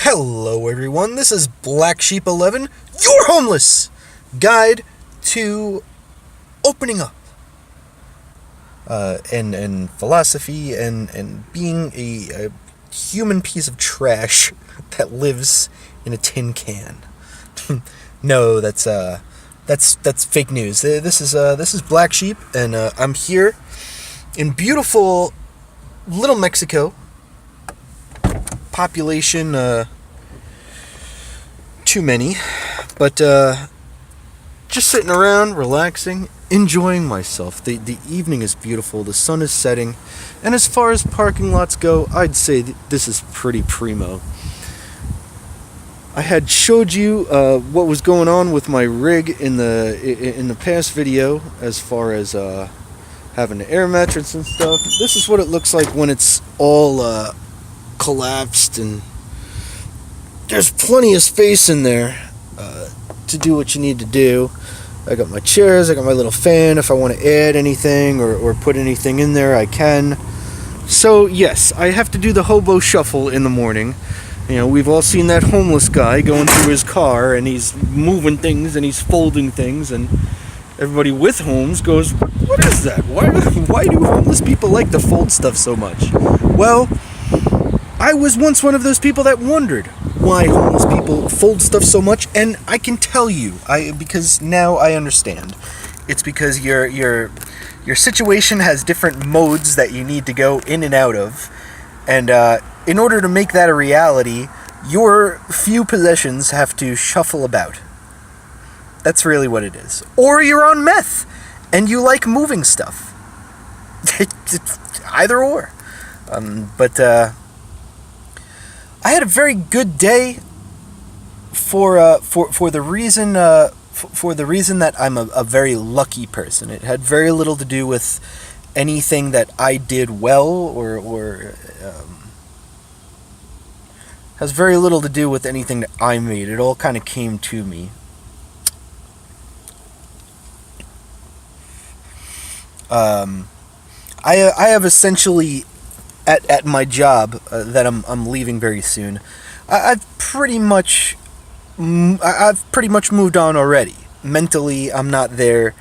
Hello everyone, this is Black Sheep 11, your homeless guide to opening up, and philosophy and being a human piece of trash that lives in a tin can. No, that's fake news. This is Black Sheep, and I'm here in beautiful Little Mexico. Population, too many, but just sitting around, relaxing, enjoying myself. The evening is beautiful, the sun is setting, and as far as parking lots go, I'd say this is pretty primo. I had showed you what was going on with my rig in the past video, as far as having the air mattress and stuff. This is what it looks like when it's all collapsed, and there's plenty of space in there to do what you need to do. I got my chairs, I got my little fan. If I want to add anything or put anything in there, I can. So yes, I have to do the hobo shuffle in the morning. You know, we've all seen that homeless guy going through his car, and he's moving things and he's folding things, and everybody with homes goes, what is that? Why do homeless people like to fold stuff so much? Well, I was once one of those people that wondered why homeless people fold stuff so much, and I can tell you, because now I understand. It's because your situation has different modes that you need to go in and out of, and in order to make that a reality, your few possessions have to shuffle about. That's really what it is. Or you're on meth, and you like moving stuff. Either or. But I had a very good day for the reason that I'm a very lucky person. It had very little to do with anything that I did well, or has very little to do with anything that I made. It all kind of came to me. I have essentially, at my job that I'm leaving very soon, I've pretty much moved on already. Mentally, I'm not there.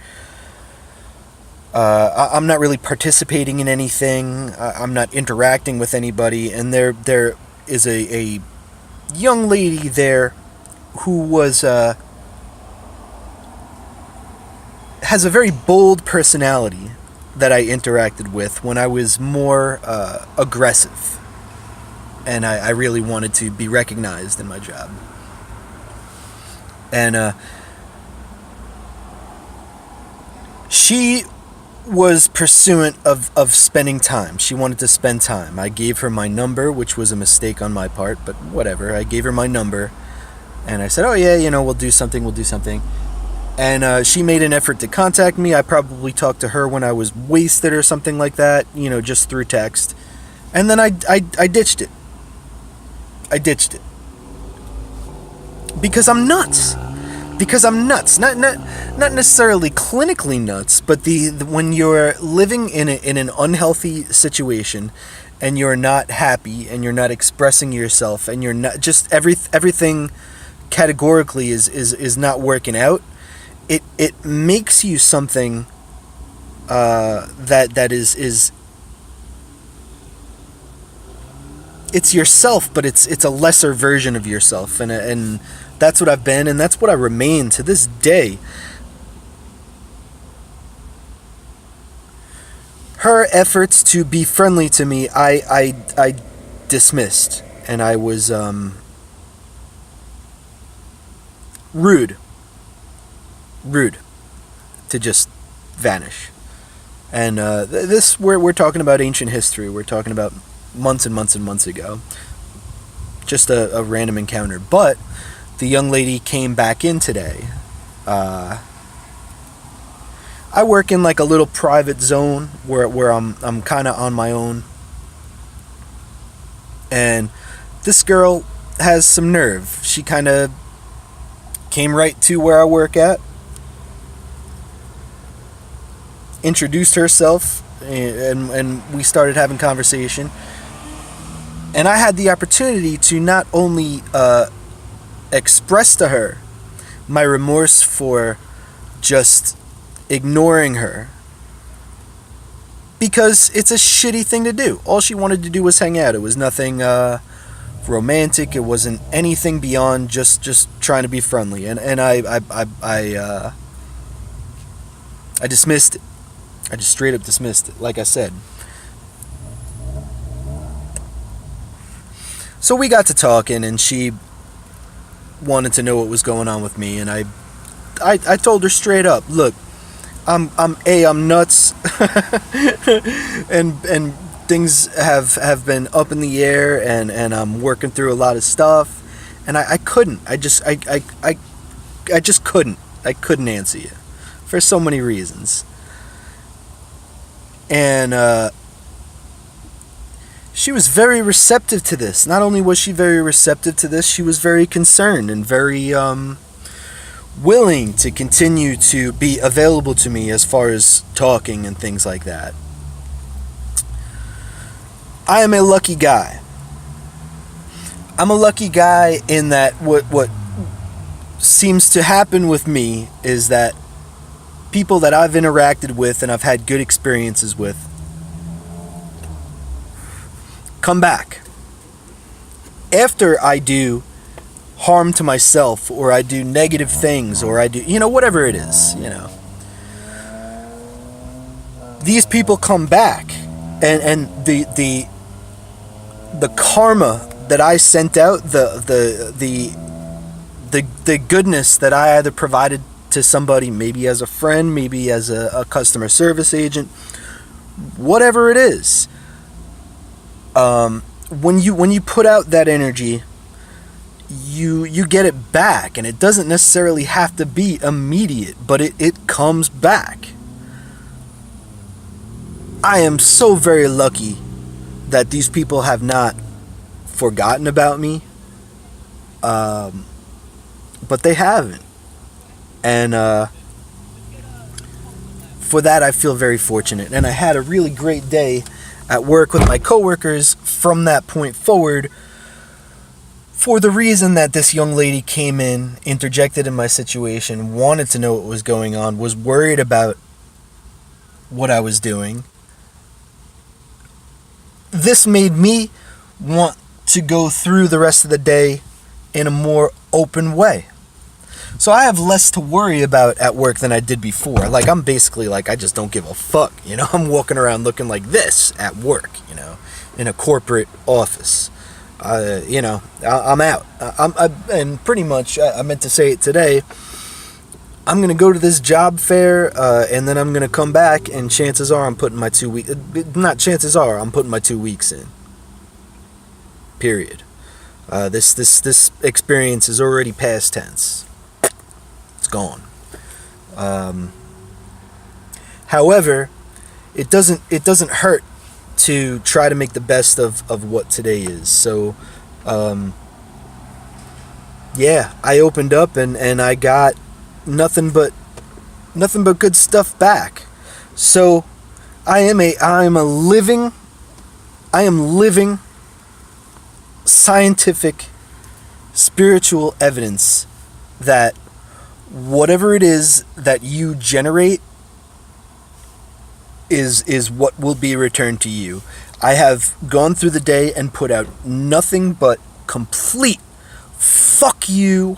I'm not really participating in anything. I'm not interacting with anybody. And there is a young lady there who was has a very bold personality that I interacted with when I was more aggressive, and I really wanted to be recognized in my job. And she was pursuant of spending time. She wanted to spend time. I gave her my number, which was a mistake on my part, but whatever. I gave her my number, and I said, oh yeah, we'll do something. And she made an effort to contact me. I probably talked to her when I was wasted or something like that, just through text. And then I ditched it. Because I'm nuts. Not necessarily clinically nuts, but when you're living in an unhealthy situation, and you're not happy, and you're not expressing yourself, and you're not just everything categorically is not working out. It makes you something that is it's yourself, but it's a lesser version of yourself, and that's what I've been, and that's what I remain to this day. Her efforts to be friendly to me, I dismissed, and I was rude to just vanish. And this we're talking about ancient history. We're talking about months and months and months ago. Just a random encounter. But the young lady came back in today. I work in like a little private zone where I'm kind of on my own. And this girl has some nerve. She kind of came right to where I work at, introduced herself, and we started having conversation. And I had the opportunity to not only express to her my remorse for just ignoring her, because it's a shitty thing to do. All she wanted to do was hang out. It was nothing romantic. It wasn't anything beyond just trying to be friendly. And I dismissed it. I just straight up dismissed it, like I said. So we got to talking, and she wanted to know what was going on with me, and I told her straight up, look, I'm nuts, and things have been up in the air, and I'm working through a lot of stuff, and I couldn't. I just couldn't. I couldn't answer you for so many reasons. And she was very receptive to this. Not only was she very receptive to this, she was very concerned and very willing to continue to be available to me as far as talking and things like that. I am a lucky guy. I'm a lucky guy in that what seems to happen with me is that people that I've interacted with and I've had good experiences with come back. After I do harm to myself, or I do negative things, or I do, whatever it is, these people come back, and the karma that I sent out, the goodness that I either provided to somebody, maybe as a friend, maybe as a customer service agent, whatever it is, when you put out that energy, you get it back, and it doesn't necessarily have to be immediate, but it comes back. I am so very lucky that these people have not forgotten about me, but they haven't, and for that I feel very fortunate. And I had a really great day at work with my coworkers from that point forward, for the reason that this young lady came in, interjected in my situation, wanted to know what was going on, was worried about what I was doing. This made me want to go through the rest of the day in a more open way. So I have less to worry about at work than I did before. Like, I'm basically like, I just don't give a fuck. I'm walking around looking like this at work, in a corporate office. I'm out. And pretty much, I meant to say it today, I'm going to go to this job fair, and then I'm going to come back, and chances are I'm putting my 2 weeks, not chances are, I'm putting my 2 weeks in. Period. This experience is already past tense. It's gone. However, it doesn't hurt to try to make the best of what today is. So, yeah, I opened up and I got nothing but good stuff back. So I am living scientific, spiritual evidence that whatever it is that you generate is what will be returned to you. I have gone through the day and put out nothing but complete fuck you,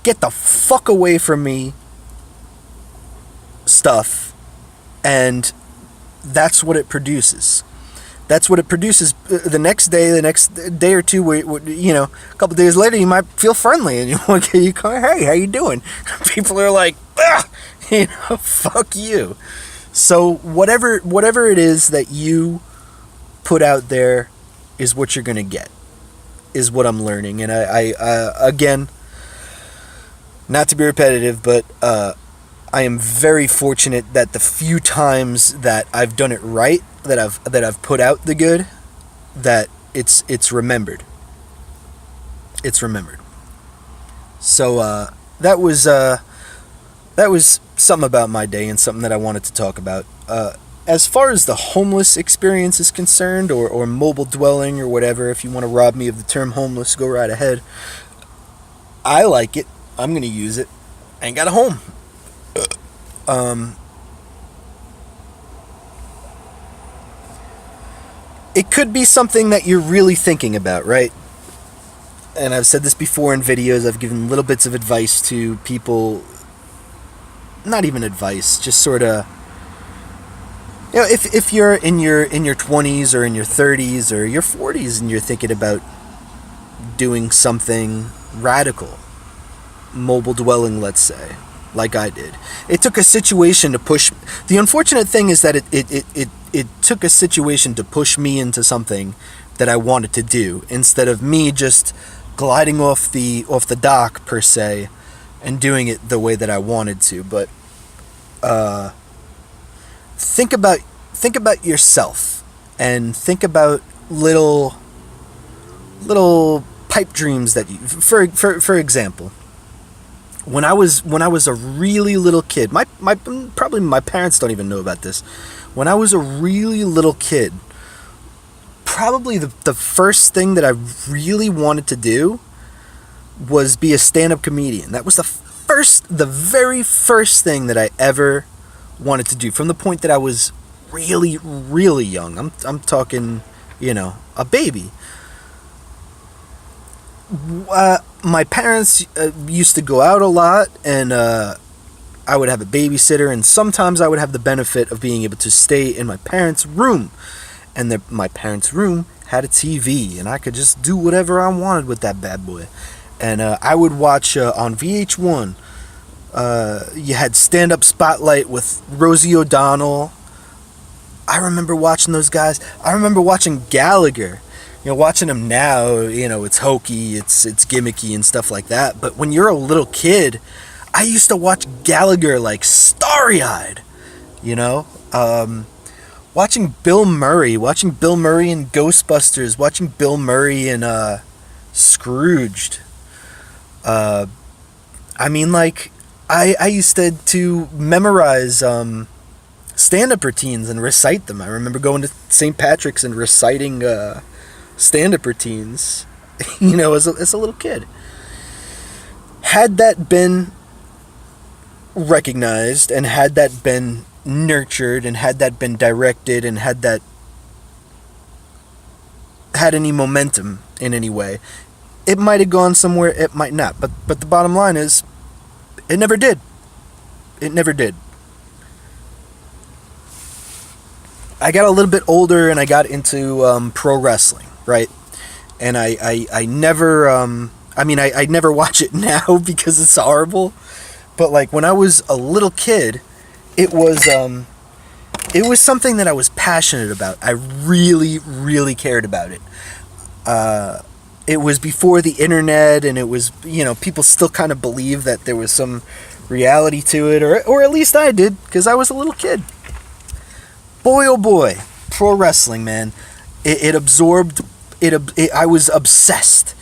get the fuck away from me stuff, and that's what it produces. That's what it produces. The next day or two, a couple days later, you might feel friendly, and you go, hey, how you doing? People are like, fuck you. So whatever it is that you put out there is what you're gonna get, is what I'm learning. And I again, not to be repetitive, but I am very fortunate that the few times that I've done it right, that I've put out the good, that it's remembered. It's remembered. So that was something about my day, and something that I wanted to talk about. as far as the homeless experience is concerned, or mobile dwelling or whatever, if you want to rob me of the term homeless, go right ahead. I like it. I'm going to use it. I ain't got a home. It could be something that you're really thinking about, right? And I've said this before in videos. I've given little bits of advice to people. Not even advice, just sort of, if you're in your 20s or in your 30s or your 40s and you're thinking about doing something radical, mobile dwelling, let's say, like I did. It took a situation to push. The unfortunate thing is that it took a situation to push me into something that I wanted to do, instead of me just gliding off the dock per se and doing it the way that I wanted to. But think about yourself, and think about little pipe dreams that you, for example, when I was a really little kid, my probably my parents don't even know about this. When I was a really little kid, probably the first thing that I really wanted to do was be a stand-up comedian. That was the very first thing that I ever wanted to do, from the point that I was really, really young. I'm talking, a baby. My parents used to go out a lot, and I would have a babysitter, and sometimes I would have the benefit of being able to stay in my parents' room. And my parents' room had a TV, and I could just do whatever I wanted with that bad boy. And I would watch on VH1. You had Stand Up Spotlight with Rosie O'Donnell. I remember watching those guys. I remember watching Gallagher. Watching him now, it's hokey, it's gimmicky and stuff like that. But when you're a little kid, I used to watch Gallagher like starry-eyed, watching Bill Murray in Ghostbusters, watching Bill Murray in Scrooged. I used to memorize stand-up routines and recite them. I remember going to St. Patrick's and reciting stand-up routines, as a little kid. Had that been recognized, and had that been nurtured, and had that been directed, and had that had any momentum in any way, it might have gone somewhere, it might not. But the bottom line is, it never did. It never did. I got a little bit older, and I got into pro wrestling, right? And I never, I never watch it now because it's horrible. But like when I was a little kid, it was something that I was passionate about. I really, really cared about it. It was before the internet, and it was, people still kind of believe that there was some reality to it, or at least I did, because I was a little kid. Boy, oh boy, pro wrestling, man. It absorbed, I was obsessed.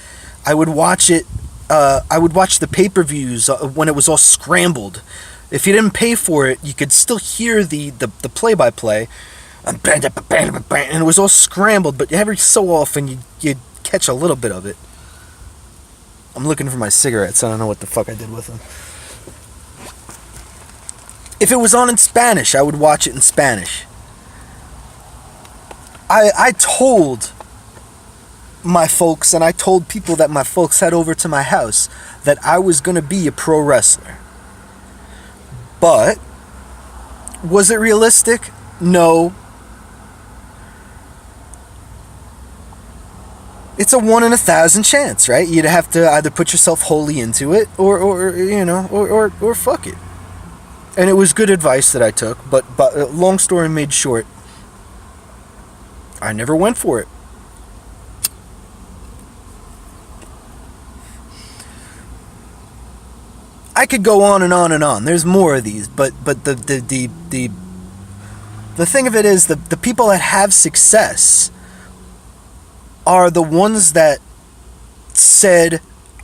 I would watch it, I would watch the pay-per-views when it was all scrambled. If you didn't pay for it, you could still hear the play-by-play, and it was all scrambled, but every so often you'd catch a little bit of it. I'm looking for my cigarettes. I don't know what the fuck I did with them. If it was on in Spanish, I would watch it in Spanish. I told my folks, and I told people that my folks had over to my house, that I was going to be a pro wrestler. But was it realistic? No. It's a 1 in 1,000 chance, right? You'd have to either put yourself wholly into it, or fuck it. And it was good advice that I took, but long story made short, I never went for it. I could go on and on and on. There's more of these, but the thing of it is, the people that have success are the ones that said,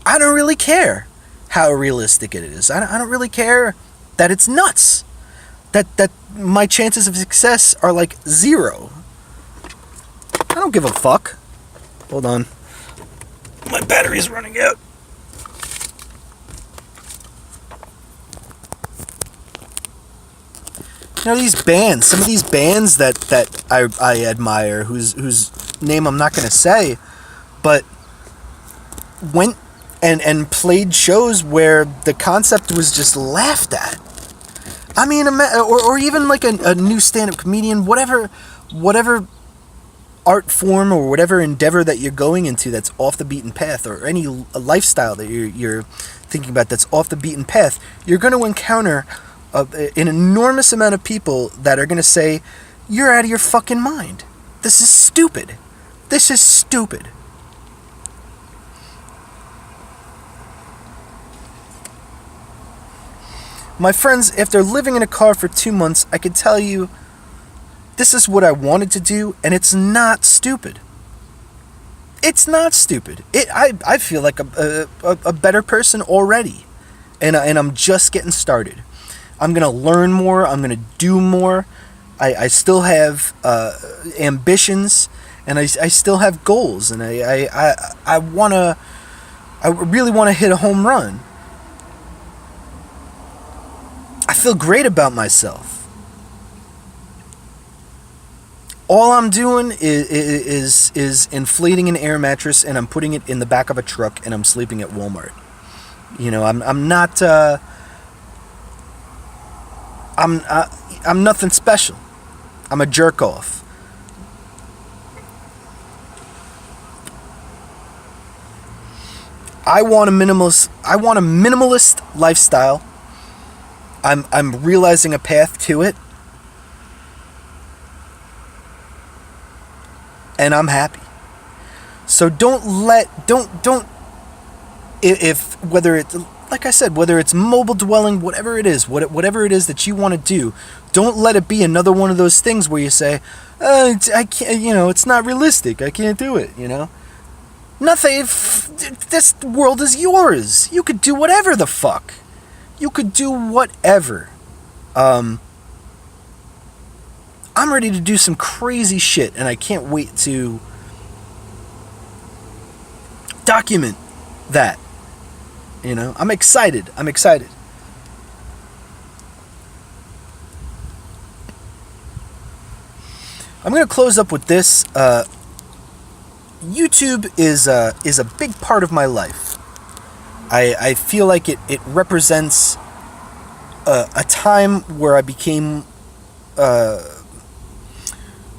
I don't really care how realistic it is. I don't really care that it's nuts. that my chances of success are like zero. I don't give a fuck. Hold on. My battery's running out. You know, these bands, some of these bands that I admire, whose name I'm not going to say, but went and played shows where the concept was just laughed at. I mean, or even like a new stand-up comedian, whatever art form or whatever endeavor that you're going into that's off the beaten path, or any lifestyle that you're thinking about that's off the beaten path, you're going to encounter an enormous amount of people that are going to say, you're out of your fucking mind. This is stupid. This is stupid. My friends, after living in a car for 2 months, I could tell you this is what I wanted to do, and it's not stupid. It's not stupid. I feel like a better person already, and I'm just getting started. I'm going to learn more. I'm going to do more. I still have ambitions, and I still have goals, and I really want to hit a home run. I feel great about myself. All I'm doing is inflating an air mattress, and I'm putting it in the back of a truck, and I'm sleeping at Walmart. You know, I'm not I'm nothing special. I'm a jerk off. I want a minimalist lifestyle. I'm realizing a path to it. And I'm happy. So if whether it's, like I said, whether it's mobile dwelling, whatever it is that you want to do, don't let it be another one of those things where you say, I can't, it's not realistic. I can't do it, Nothing. This world is yours. You could do whatever the fuck. You could do whatever. I'm ready to do some crazy shit, and I can't wait to document that. I'm excited. I'm going to close up with this. YouTube is a big part of my life. I feel like it represents a time where I became,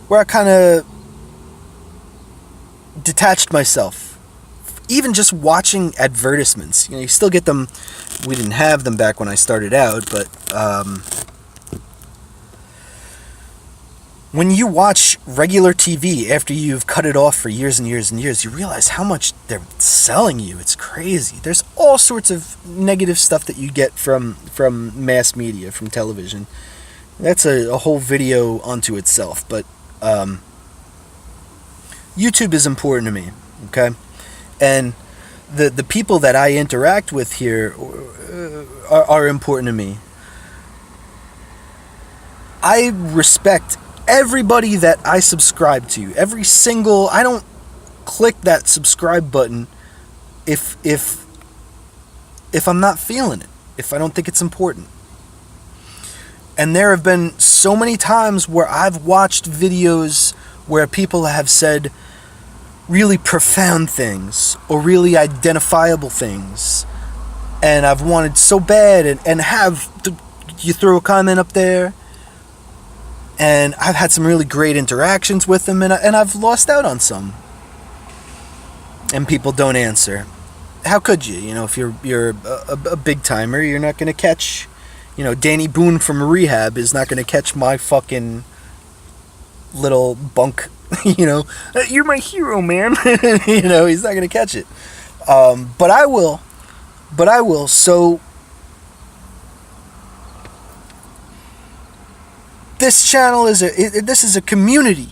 where I kind of detached myself. Even just watching advertisements, you still get them. We didn't have them back when I started out, but when you watch regular TV after you've cut it off for years and years and years, you realize how much they're selling you. It's crazy. There's all sorts of negative stuff that you get from mass media, from television. That's a whole video unto itself, but YouTube is important to me, okay? And the people that I interact with here are important to me. I respect everybody that I subscribe to. I don't click that subscribe button if I'm not feeling it, if I don't think it's important. And there have been so many times where I've watched videos where people have said really profound things or really identifiable things, and I've wanted so bad and you throw a comment up there, and I've had some really great interactions with them, and I've lost out on some, and people don't answer. How could you? If you're a big timer, you're not going to catch, Danny Boone from Rehab is not going to catch my fucking little bunk. You're my hero, man. He's not going to catch it. But I will. So this channel is a community.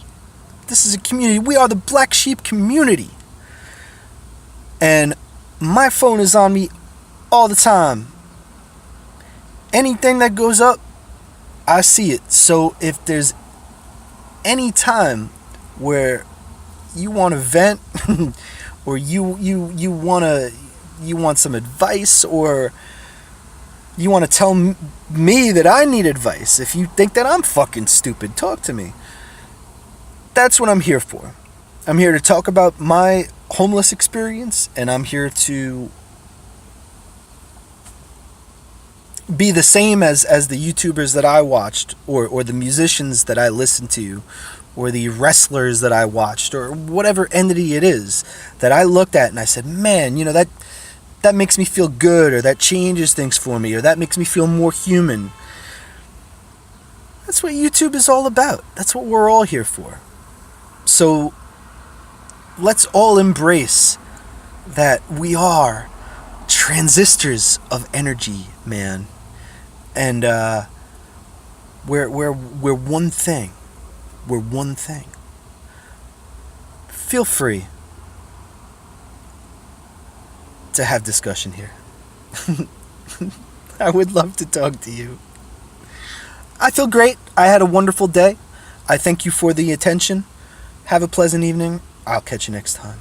This is a community. We are the Black Sheep community. And my phone is on me all the time. Anything that goes up, I see it. So if there's any time where you want to vent, or you want some advice, or you want to tell me that I need advice, if you think that I'm fucking stupid, talk to me. That's what I'm here for. I'm here to talk about my homeless experience, and I'm here to be the same as the YouTubers that I watched, or the musicians that I listened to, or the wrestlers that I watched, or whatever entity it is that I looked at and I said, man, that makes me feel good, or that changes things for me, or that makes me feel more human. That's what YouTube is all about. That's what we're all here for. So let's all embrace that we are transistors of energy, man. And we're one thing. We're one thing. Feel free to have discussion here. I would love to talk to you. I feel great. I had a wonderful day. I thank you for the attention. Have a pleasant evening. I'll catch you next time.